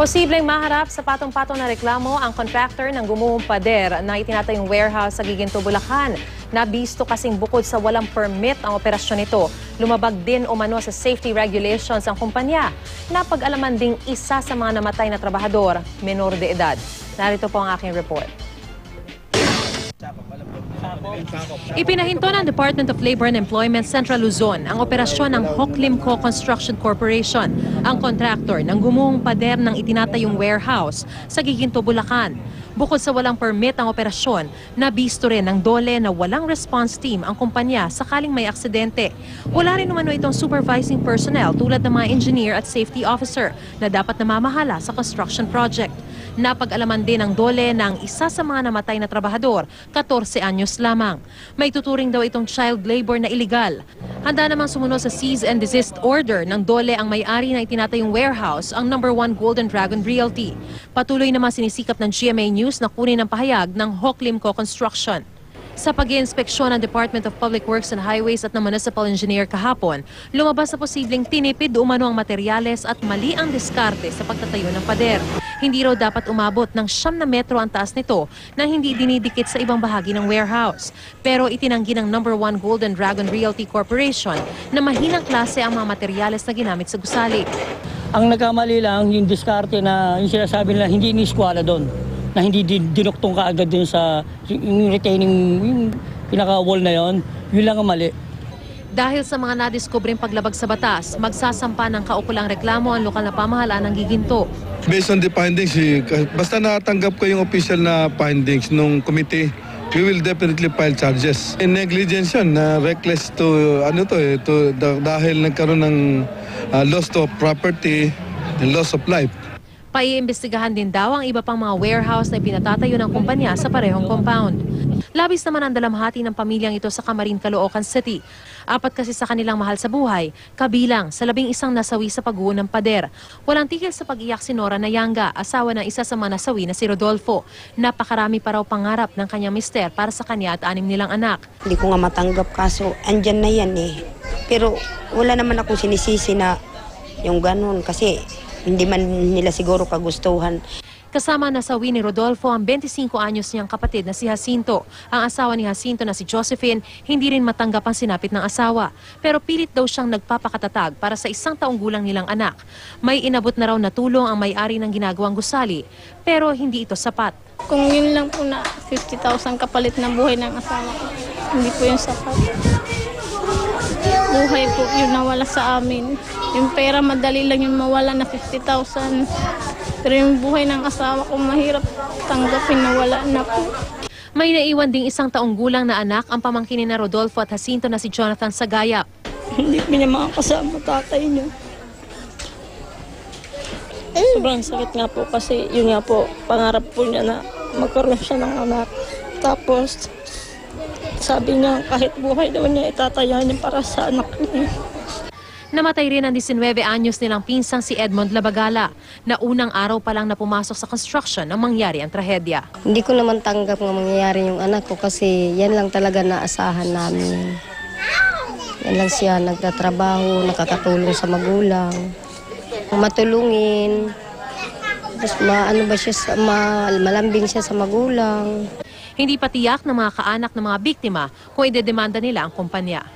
Posibleng maharap sa patong-patong na reklamo ang contractor ng gumuhong pader na itinatayong warehouse sa Giginto, Bulacan. Nabisto kasing bukod sa walang permit ang operasyon nito, lumabag din umano sa safety regulations ang kumpanya. Napag-alaman ding isa sa mga namatay na trabahador, menor de edad. Narito po ang aking report. Ipinahinto ng Department of Labor and Employment Central Luzon ang operasyon ng Hoclimco Construction Corporation, ang kontraktor ng gumuhong pader ng itinatayong warehouse sa Giginto, Bulacan. Bukod sa walang permit ang operasyon, nabisto rin ng DOLE na walang response team ang kumpanya sakaling may aksidente. Wala rin umano itong supervising personnel tulad ng mga engineer at safety officer na dapat namamahala sa construction project. Napag-alaman din ng DOLE ng isa sa mga namatay na trabahador, 14 anyos lamang. May tuturing daw itong child labor na iligal. Handa namang sumunod sa cease and desist order ng DOLE ang may-ari na itinatayong warehouse, ang No. 1 Golden Dragon Realty. Patuloy naman sinisikap ng GMA News na kunin ang pahayag ng Hoclimco Construction. Sa pag-iinspeksyon ng Department of Public Works and Highways at ng Municipal Engineer kahapon, lumabas na posibleng tinipid umano ang materyales at mali ang diskarte sa pagtatayo ng pader. Hindi raw dapat umabot ng 9 na metro ang taas nito nang hindi dinidikit sa ibang bahagi ng warehouse. Pero itinanggi ng No. 1 Golden Dragon Realty Corporation na mahinang klase ang mga materyales na ginamit sa gusali. Ang nagkamali lang yung diskarte na yung sinasabi nila hindi iniskwala doon, na hindi dinuktong kaagad din sa yung retaining, yung pinaka-wall na yun lang ang mali. Dahil sa mga nadiskubring paglabag sa batas, magsasampa ng kaukulang reklamo ang lokal na pamahalaan ng Giginto. Based on the findings, basta natanggap ko yung official na findings ng committee, we will definitely file charges. Negligence yun, reckless dahil nagkaroon ng loss of property and loss of life. Paiimbestigahan din daw ang iba pang mga warehouse na pinatatayo ng kumpanya sa parehong compound. Labis naman ang dalamhati ng pamilyang ito sa Camarin, Caloocan City. 4 kasi sa kanilang mahal sa buhay, kabilang sa 11 nasawi sa pagguho ng pader. Walang tigil sa pag-iyak si Nora Nayanga, asawa ng isa sa mga nasawi na si Rodolfo. Napakarami pa raw pangarap ng kanyang mister para sa kanya at 6 nilang anak. Hindi ko nga matanggap kaso andyan na yan eh. Pero wala naman akong sinisisi na yung ganun kasi hindi man nila siguro kagustuhan. Kasama nasawi ni Rodolfo ang 25 anyos niyang kapatid na si Jacinto. Ang asawa ni Jacinto na si Josephine, hindi rin matanggap ang sinapit ng asawa. Pero pilit daw siyang nagpapakatatag para sa 1 taong gulang nilang anak. May inabot na raw na tulong ang may-ari ng ginagawang gusali, pero hindi ito sapat. Kung yun lang po na 50,000 kapalit ng buhay ng asawa ko, hindi po yung sapat. Buhay po yun nawala sa amin. Yung pera madali lang yung mawala na 50,000. Pero yung buhay ng asawa ko mahirap tanggapin na wala na po. May naiwan ding 1 taong gulang na anak ang pamangkin ni Rodolfo at Jacinto na si Jonathan Sagayap. Hindi ko niya makakasama tatay niyo. Sobrang sakit nga po kasi yun nga po, pangarap po niya na magkaroon siya ng anak. Tapos sabi niya kahit buhay daw niya itataya niya para sa anak niya. Namatay rin ang 19 anyos nilang pinsang si Edmond Labagala na unang araw pa lang na pumasok sa construction nang mangyari ang trahedya. Hindi ko naman tanggap na mangyayari yung anak ko kasi yan lang talaga naasahan namin. Yan lang siya, nagtatrabaho, nakakatulong sa magulang, matulungin, tapos malambing siya sa magulang. Hindi pa tiyak ng mga kaanak ng mga biktima kung idedemanda nila ang kumpanya.